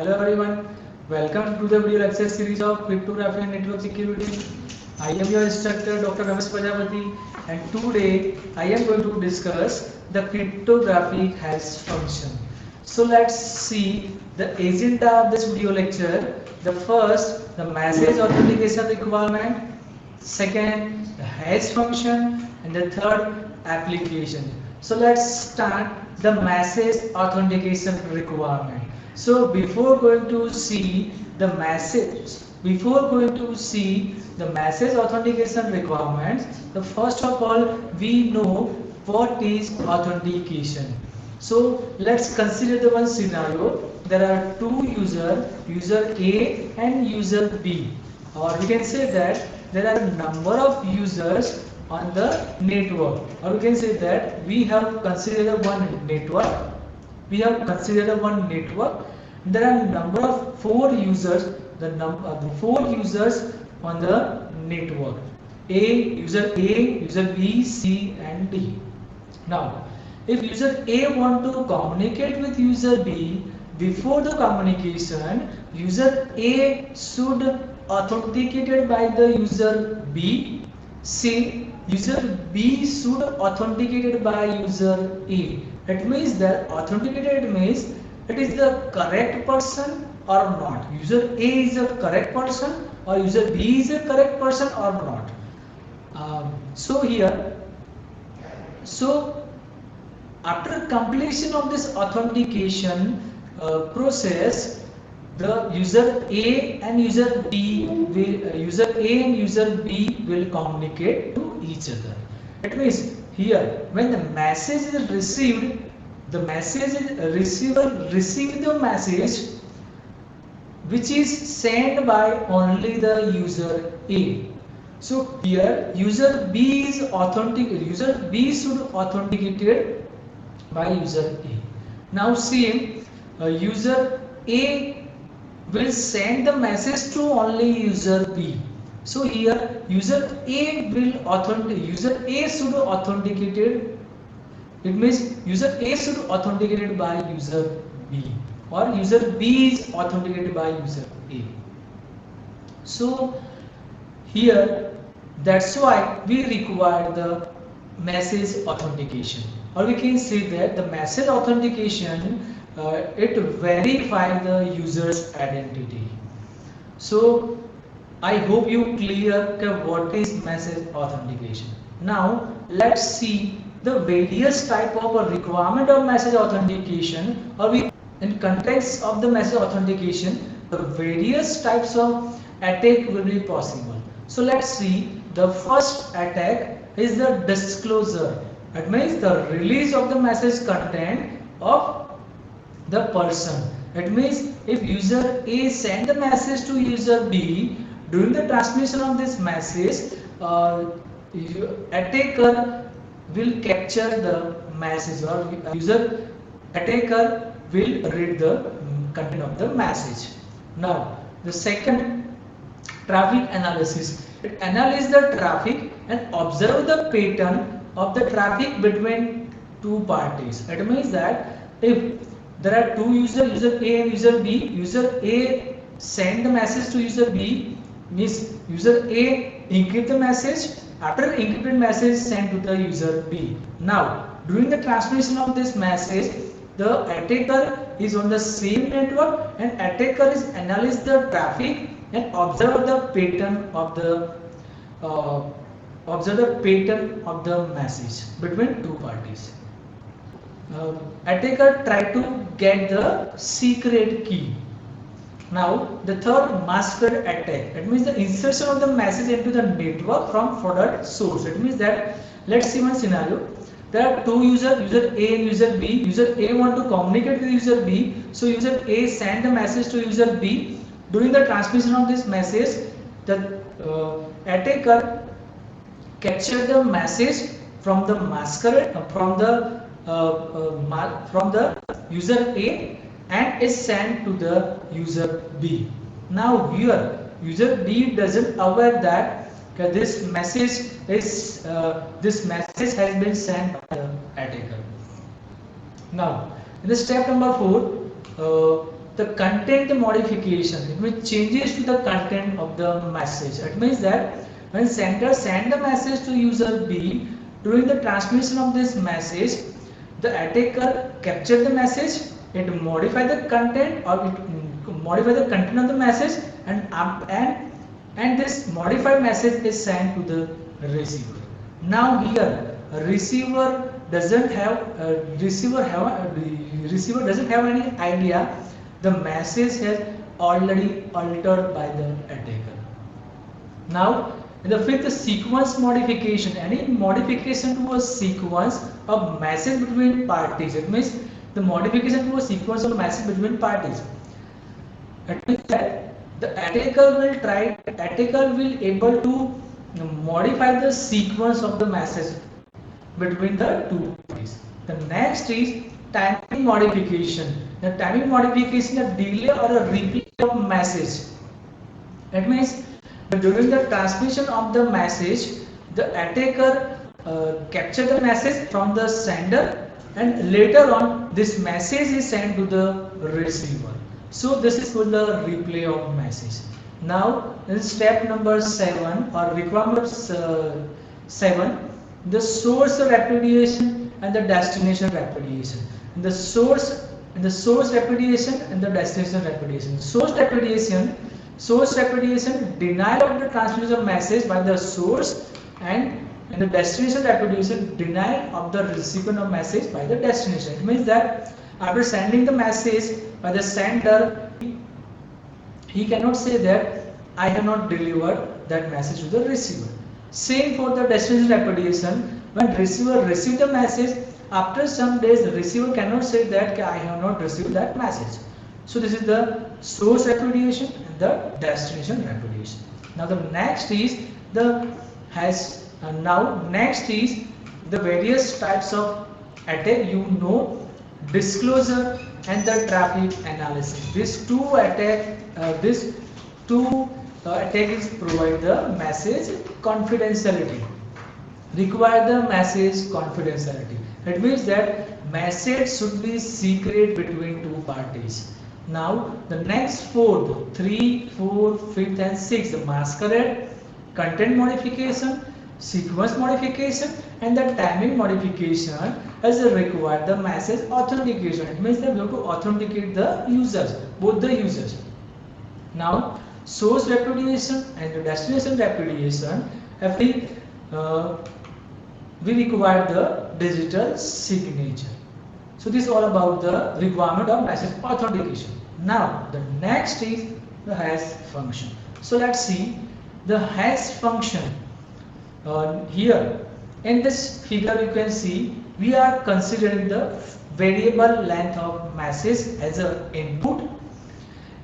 Hello everyone, welcome to the video lecture series of Cryptography and Network Security. I am your instructor Dr. Ramesh Prajapati, and today I am going to discuss the cryptographic hash function. So let's see the agenda of this video lecture. The first, the message authentication requirement. Second, the hash function, and the third, application. So let's start the message authentication requirement. So before going to see the message authentication requirements, the first of all we know what is authentication. So let's consider the one scenario. There are two user A and user B, or we can say that there are a number of users on the network, or we can say that we have considered one network. There are number of four users. The four users on the network: user A, user B, C, and D. Now, if user A want to communicate with user B, before the communication, user A should authenticated by the user B. C, user B should authenticated by user A. It means that authenticated means it is the correct person or not. User A is a correct person or user B is a correct person or not. So here, so after completion of this authentication process, the user A and user B will communicate to each other. It means here when the message is received, the receiver receive the message which is sent by only the user A. So here user B should authenticated by user A. Now same, user A will send the message to only user B. So here user A should authenticated. It means user A should authenticated by user B, or user B is authenticated by user A. So here, that's why we require the message authentication, or we can say that the message authentication it verifies the user's identity. So I hope you clear what is message authentication. Now let's see the various type of a requirement of message authentication, or we in context of the message authentication, the various types of attack will be possible. So let's see, the first attack is the disclosure. It means the release of the message content of the person. It means if user A send the message to user B, during the transmission of this message, attacker will capture the message, or attacker will read the content of the message. Now the second, traffic analysis. It analyzes the traffic and observe the pattern of the traffic between two parties. It means that if there are two users, user A and user B, user A send the message to user B, means user A encrypt the message. After encrypted message sent to the user B. Now during the transmission of this message, the attacker is on the same network, and attacker is analyze the traffic and observe the pattern of the message between two parties. Attacker try to get the secret key. Now the third, masquerade attack. It means the insertion of the message into the network from fraudulent source. It means that, let's see one scenario. There are two users, user A and user B. User A want to communicate with user B, so user A send the message to user B. During the transmission of this message, the attacker capture the message from the masquerade from the user A and is sent to the user B. Now here user B doesn't aware that this message has been sent by the attacker. Now in the step number 4, the content modification, it means changes to the content of the message. It means that when sender send the message to user B, during the transmission of this message, the attacker capture the message, it modify the content, or it modify the content of the message, and this modified message is sent to the receiver. Now here receiver doesn't have receiver doesn't have any idea the message has already altered by the attacker. Now in the fifth, sequence modification, any modification to a sequence of message between parties. It means the modification to a sequence of message between parties. It means that the attacker will able to modify the sequence of the message between the two parties. The next is timing modification. The timing modification is a delay or a repeat of message. It means during the transmission of the message, the attacker capture the message from the sender, and later on this message is sent to the receiver. So this is called the replay of message. Now in step number 7 or requirement 7, the source repudiation and the destination repudiation. The source repudiation and the destination repudiation. Source repudiation, denial of the transmission of message by the source, and in the destination repudiation, denial of the recipient of message by the destination. It means that after sending the message by the sender, he cannot say that I have not delivered that message to the receiver. Same for the destination repudiation. When receiver receives the message, after some days the receiver cannot say that I have not received that message. So this is the source repudiation and the destination repudiation. Now the next is the various types of attack. You know, disclosure and the traffic analysis. These two attacks provide the message confidentiality. Require the message confidentiality. It means that message should be secret between two parties. Now the next 4, 3, 4, 5th and 6th, the masquerade, content modification, sequence modification and the timing modification as required the message authentication. It means that we have to authenticate the users, both the users. Now source repudiation and the destination repudiation, we require the digital signature. So this is all about the requirement of message authentication. Now the next is the hash function. So let's see the hash function. Here in this figure you can see we are considering the variable length of message as an input.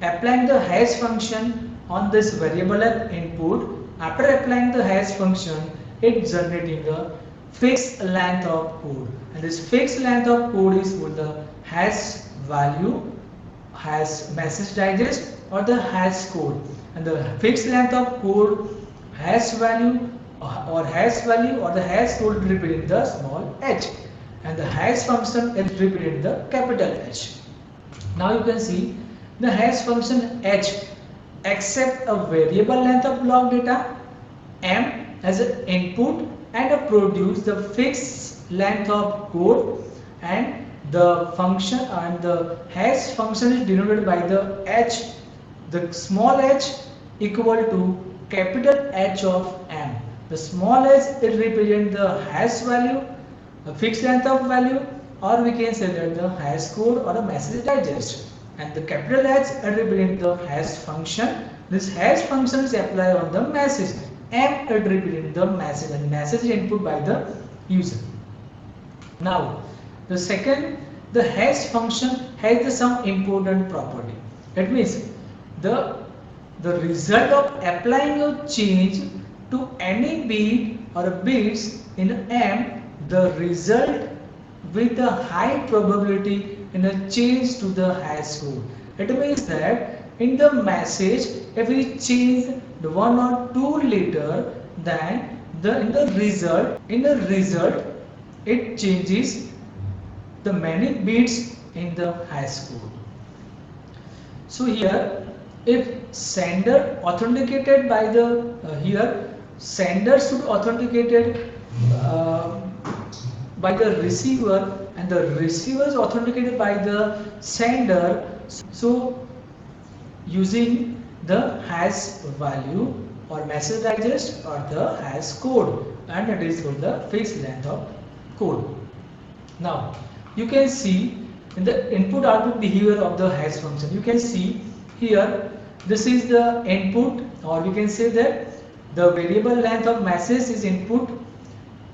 Applying the hash function on this variable length input, after applying the hash function, it generating a fixed length of code, and this fixed length of code is for the hash value, hash message digest or the hash code, and the fixed length of code hash value or the hash code is represented the small h, and the hash function is represented the capital H. Now you can see the hash function h accept a variable length of block data m as an input and produce the fixed length of code, and the function and the hash function is denoted by the h, the small h equal to capital H of m. The small h it represents the hash value, a fixed length of value, or we can say that the hash code or a message digest, and the capital H it represents the hash function. This hash function is applied on the message. M it represents the message, and message is input by the user. Now the second, the hash function has some important property. It means the result of applying a change to any bit or bits in M, the result with a high probability in a change to the hash code. It means that in the message, if we change the 1 or 2 letter, then in the result it changes the many bits in the hash code. So here, if sender authenticated by the here sender should authenticated uh, by the receiver and the receiver is authenticated by the sender. So using the hash value or message digest or the hash code, and it is called the fixed length of code. Now you can see in the input output behavior of the hash function, you can see here this is the input, or we can say that the variable length of message is input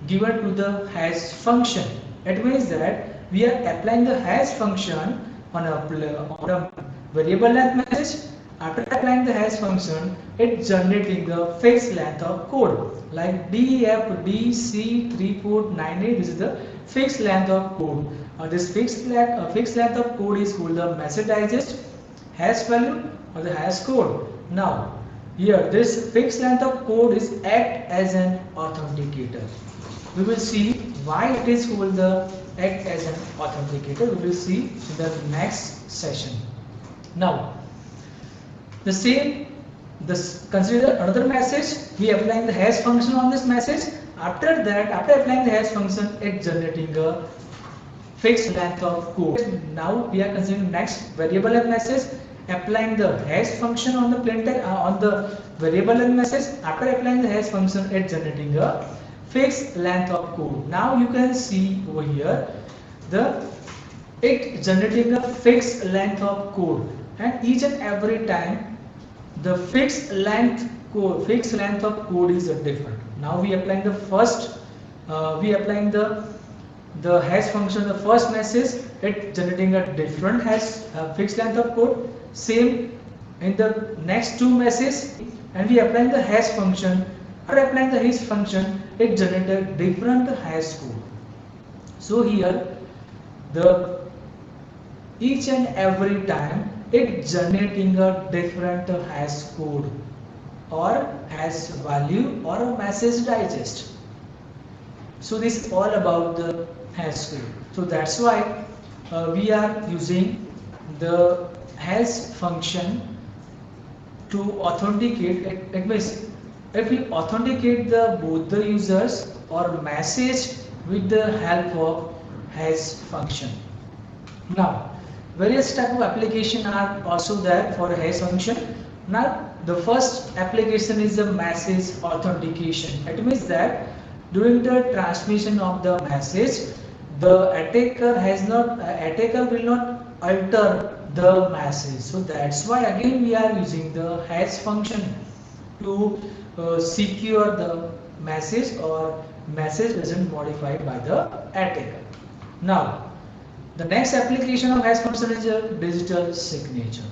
given to the hash function. It means that we are applying the hash function on a variable length message. After applying the hash function, it's generating the fixed length of code like DFDC3498. This is the fixed length of code. This fixed length of code is called the message digest, hash value, or the hash code. Now here this fixed length of code is act as an authenticator. We will see why it is called the act as an authenticator. We will see in the next session. Now consider another message. We applying the hash function on this message. After that, after applying the hash function, it's generating a fixed length of code. Now we are considering next variable length message. Applying the hash function on the plain text on the variable length message. After applying the hash function, it's generating a fixed length of code. Now you can see over here it generating a fixed length of code, and each and every time the fixed length of code is different. Now we applying the first the hash function, the first message, it generating a different hash fixed length of code. Same in the next two messages, and we applying the hash function. After applying the hash function, it generated different hash code. So here each and every time it generating a different hash code or hash value or a message digest. So this is all about the hash code. So that's why we are using the hash function to authenticate. It means if we authenticate both the users or message with the help of hash function. Now various type of application are also there for a hash function. Now the first application is the message authentication. It means that during the transmission of the message, the attacker will not alter the message. So that's why again we are using the hash function to secure the message, or message isn't modified by the attacker. Now the next application of hash function is a digital signature.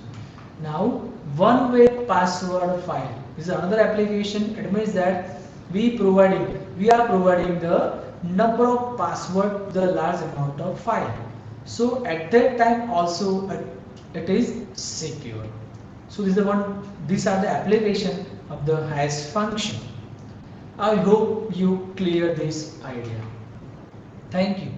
Now one-way password file is another application. It means that we are providing the number of password, the large amount of file. So at that time also it is secure. So these are the application of the hash function. I hope you clear this idea. Thank you.